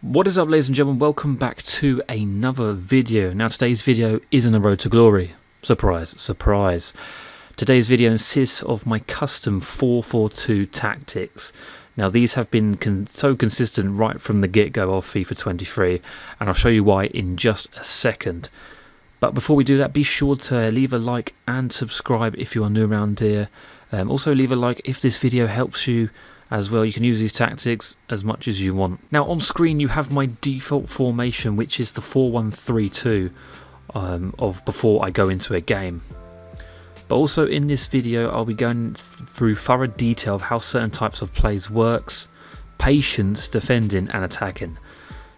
What is up, ladies and gentlemen? Welcome back to another video. Now today's video isn't a road to glory. Surprise, surprise. Today's video consists of my custom 4-4-2 tactics. Now these have been so consistent right from the get-go of FIFA 23, and I'll show you why in just a second. But before we do that, be sure to leave a like and subscribe if you are new around here. Also leave a like if this video helps you as well. You can use these tactics as much as you want. Now on screen you have my default formation, which is the 4-1-3-2 of before I go into a game. But also in this video I'll be going through thorough detail of how certain types of plays works, patience, defending and attacking.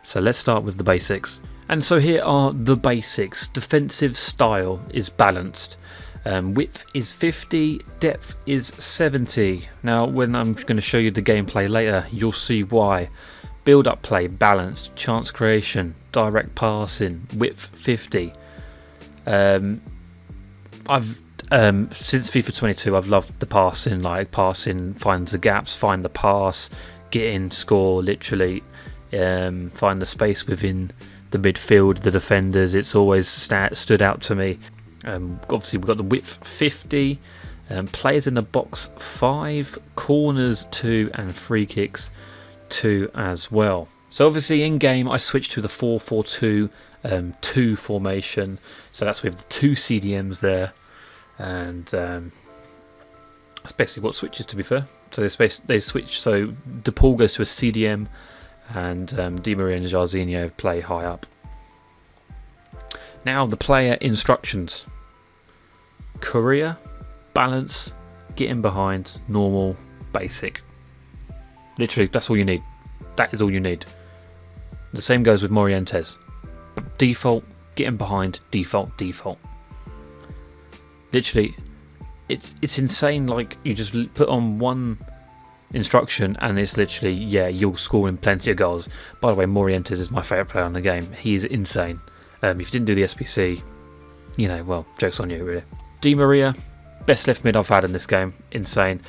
So let's start with the basics. And so here are the basics. Defensive style is balanced. Width is 50, depth is 70. Now when I'm going to show you the gameplay later, you'll see why. Build up play, balanced. Chance creation, direct passing, width 50. Since FIFA 22 I've loved the passing, like passing finds the gaps, find the pass, get in, score, literally find the space within the midfield, the defenders. It's always stood out to me. Obviously we've got the width 50, players in the box 5, corners 2 and free kicks 2 as well. So obviously in game I switched to the 4-4-2 2 formation, so that's with the 2 CDMs there, and that's basically what switches, to be fair. So they switch, so De Paul goes to a CDM and Di Maria and Jarzinho play high up. Now the player instructions: career, balance, get in behind, normal, basic. Literally that's all you need. That is all you need. The same goes with Morientes. Default, get in behind, default. Literally it's insane. Like, you just put on one instruction and it's literally, yeah, you'll score in plenty of goals. By the way, Morientes is my favourite player in the game. He is insane. If you didn't do the SBC, you know, well, joke's on you really. Di Maria, best left mid I've had in this game. Insane.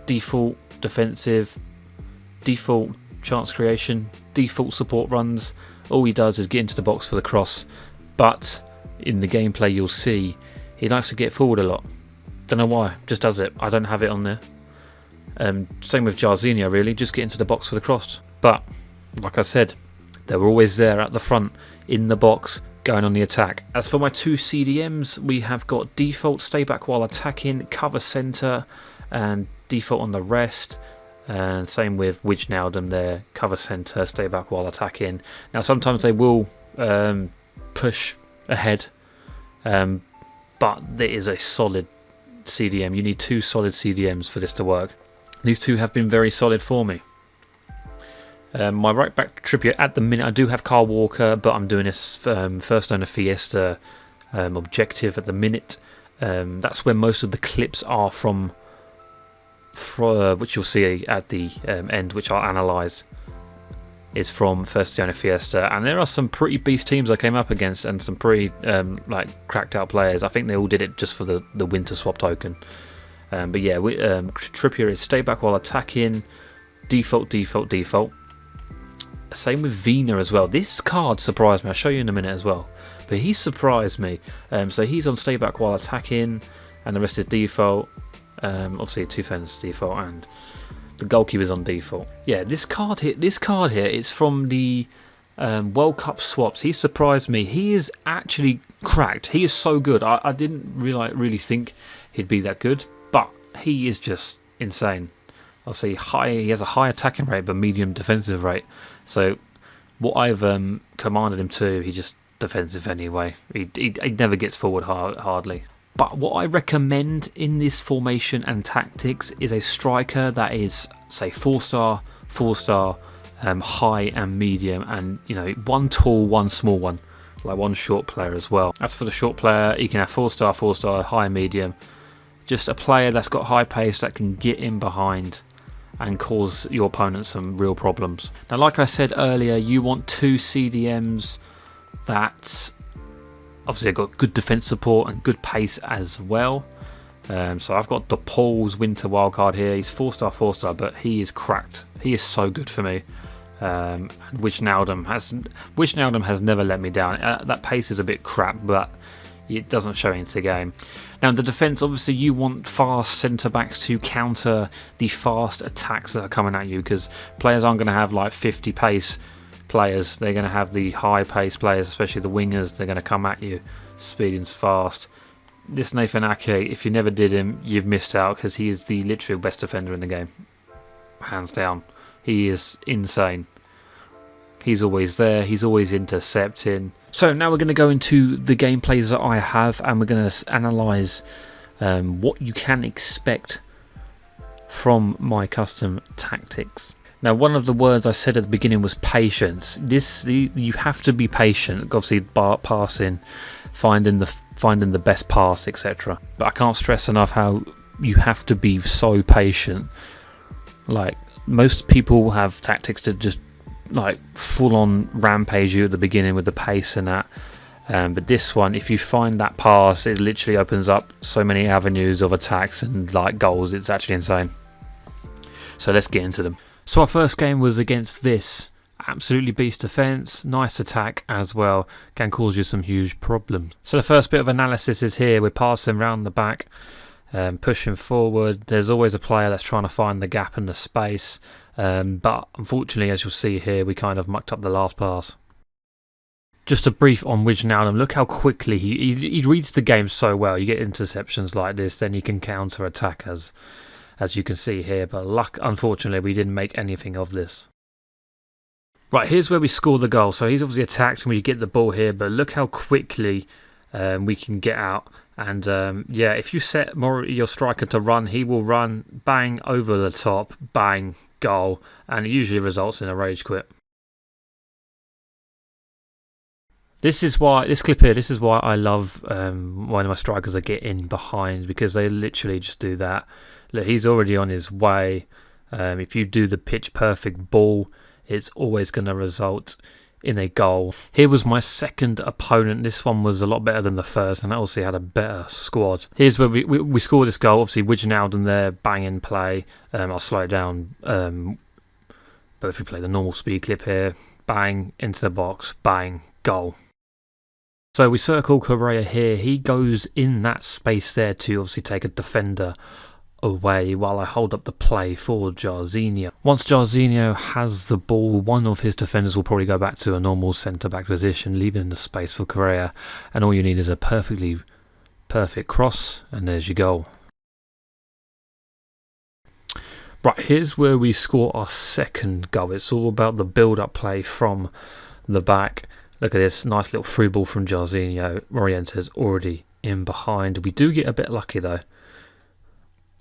Default defensive, default chance creation, default support runs. All he does is get into the box for the cross, but in the gameplay you'll see he likes to get forward a lot. Don't know why, just does it. I don't have it on there. Same with Jarzinho, really, just get into the box for the cross. But like I said, they were always there at the front, in the box, going on the attack. As for my 2 CDMs, we have got default, stay back while attacking, cover centre, and default on the rest. And same with Wijnaldum there, cover centre, stay back while attacking. Now sometimes they will push ahead, but there is a solid CDM. You need 2 solid CDMs for this to work. These 2 have been very solid for me. My right back Trippier at the minute, I do have Kyle Walker, but I'm doing this first owner Fiesta objective at the minute. That's where most of the clips are from, which you'll see at the end, which I'll analyse, is from first owner Fiesta. And there are some pretty beast teams I came up against, and some pretty like cracked out players. I think they all did it just for the winter swap token. But yeah, Trippier is stay back while attacking, default. Same with Vina as well. This card surprised me. I'll show you in a minute as well. But he surprised me. So he's on stay back while attacking, and the rest is default. Obviously, 2 defenders default, and the goalkeeper's on default. Yeah, this card here is from the World Cup swaps. He surprised me. He is actually cracked. He is so good. I didn't really think he'd be that good, but he is just insane. Obviously, he has a high attacking rate but medium defensive rate. So what I've commanded him to, he just defensive anyway. He never gets forward hardly. But what I recommend in this formation and tactics is a striker that is, say, 4-star, 4-star, high and medium, and, you know, 1 tall, 1 small one, like 1 short player as well. As for the short player, you can have 4-star, 4-star, high and medium. Just a player that's got high pace that can get in behind and cause your opponent some real problems. Now, like I said earlier, you want 2 CDMs that obviously have got good defense support and good pace as well. So I've got De Paul's winter wildcard here. He's 4-star, 4-star, but he is cracked. He is so good for me. Wijnaldum has never let me down. That pace is a bit crap, but it doesn't show into the game. Now in the defence, obviously you want fast centre-backs to counter the fast attacks that are coming at you, because players aren't going to have like 50 pace players. They're going to have the high pace players, especially the wingers. They're going to come at you speeding's fast. This Nathan Ake, if you never did him, you've missed out, because he is the literal best defender in the game, hands down. He is insane. He's always there, he's always intercepting. So now we're going to go into the gameplays that I have, and we're going to analyse what you can expect from my custom tactics. Now, one of the words I said at the beginning was patience. You have to be patient, obviously passing, finding the best pass, etc. But I can't stress enough how you have to be so patient. Like, most people have tactics to just like full on rampage you at the beginning with the pace and that, but this one, if you find that pass, it literally opens up so many avenues of attacks and like goals. It's actually insane. So let's get into them. So our first game was against this absolutely beast defense, nice attack as well, can cause you some huge problems. So the first bit of analysis is here. We're passing around the back, pushing forward. There's always a player that's trying to find the gap in the space. But unfortunately, as you'll see here, we kind of mucked up the last pass. Just a brief on Wijnaldum. Look how quickly he reads the game so well. You get interceptions like this, then you can counter attack as you can see here. But unfortunately, we didn't make anything of this. Right, here's where we score the goal. So he's obviously attacked and we get the ball here, but look how quickly we can get out. And yeah, if you set your striker to run, he will run, bang, over the top, bang, goal, and it usually results in a rage quit. This clip here, this is why I love when my strikers are getting behind, because they literally just do that. Look, he's already on his way. If you do the pitch perfect ball, it's always going to result in a goal. Here was my second opponent. This one was a lot better than the first, and I also had a better squad. Here's where we scored this goal. Obviously Wijnaldum there, banging play. I'll slow it down, but if we play the normal speed clip here, bang, into the box, bang, goal. So we circle Correa here. He goes in that space there to obviously take a defender away while I hold up the play for Jarzinho. Once Jarzinho has the ball, one of his defenders will probably go back to a normal centre-back position, leaving the space for Correa, and all you need is a perfect cross, and there's your goal. Right, here's where we score our second goal. It's all about the build-up play from the back. Look at this, nice little through ball from Jarzinho. Morientes already in behind. We do get a bit lucky though.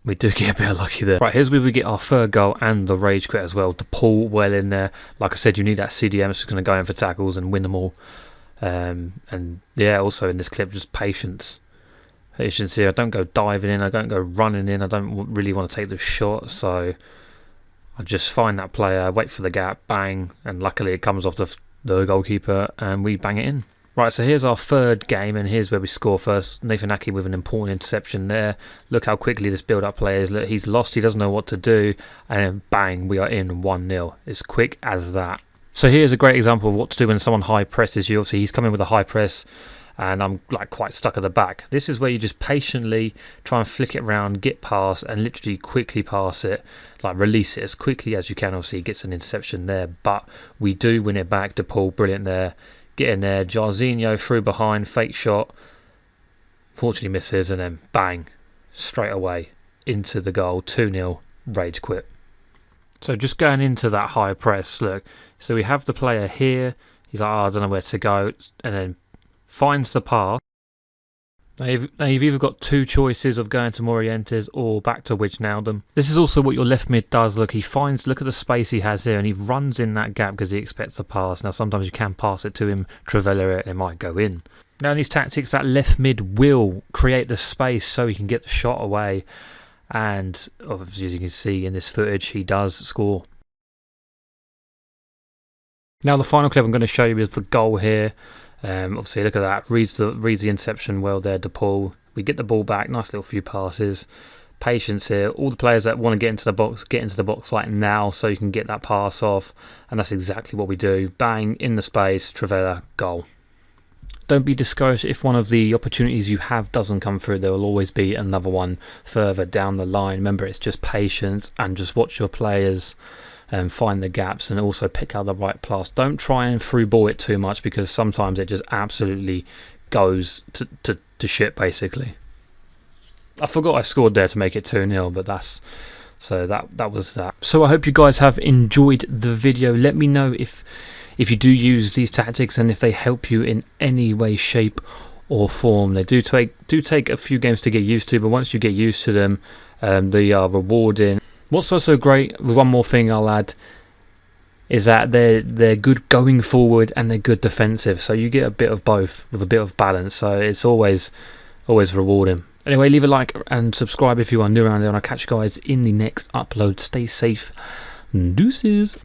We do get a bit lucky there. Right, here's where we get our third goal and the rage quit as well. To pull well in there. Like I said, you need that CDM. It's just going to go in for tackles and win them all. And yeah, also in this clip, just patience. Patience here. I don't go diving in. I don't go running in. I don't really want to take the shot. So I just find that player, wait for the gap, bang. And luckily it comes off the goalkeeper and we bang it in. Right, so here's our third game, and here's where we score first. Nathan Ake with an important interception there. Look how quickly this build-up play is. Look, he's lost, he doesn't know what to do, and then bang, we are in 1-0. It's quick as that. So here's a great example of what to do when someone high presses you. Obviously, he's coming with a high press, and I'm like quite stuck at the back. This is where you just patiently try and flick it around, get past, and literally quickly pass it, like release it as quickly as you can. Obviously, he gets an interception there, but we do win it back. DePaul, brilliant there. Get in there, Jarzinho through behind, fake shot, fortunately misses, and then bang, straight away into the goal, 2-0, rage quit. So just going into that high press, look, so we have the player here, he's like, oh, I don't know where to go, and then finds the pass. Now you've either got two choices of going to Morientes or back to Wijnaldum. This is also what your left mid does. Look, look at the space he has here, and he runs in that gap because he expects a pass. Now sometimes you can pass it to him, Trivela it, and it might go in. Now in these tactics, that left mid will create the space so he can get the shot away. And obviously, as you can see in this footage, he does score. Now the final clip I'm going to show you is the goal here. Obviously, look at that. Reads the interception well there, DePaul. We get the ball back. Nice little few passes. patience here. All the players that want to get into the box like now, so you can get that pass off, and that's exactly what we do. Bang, in the space, Trivela, goal. Don't be discouraged if one of the opportunities you have doesn't come through. There will always be another one further down the line. Remember, it's just patience, and just watch your players and find the gaps, and also pick out the right pass. Don't try and through ball it too much, because sometimes it just absolutely goes to shit, basically. I forgot I scored there to make it 2-0, but that was that. So I hope you guys have enjoyed the video. Let me know if you do use these tactics and if they help you in any way, shape or form. They do take a few games to get used to, but once you get used to them, they are rewarding. What's also great, one more thing I'll add, is that they're good going forward and they're good defensive. So you get a bit of both with a bit of balance. So it's always rewarding. Anyway, leave a like and subscribe if you are new around there, and I'll catch you guys in the next upload. Stay safe. Deuces.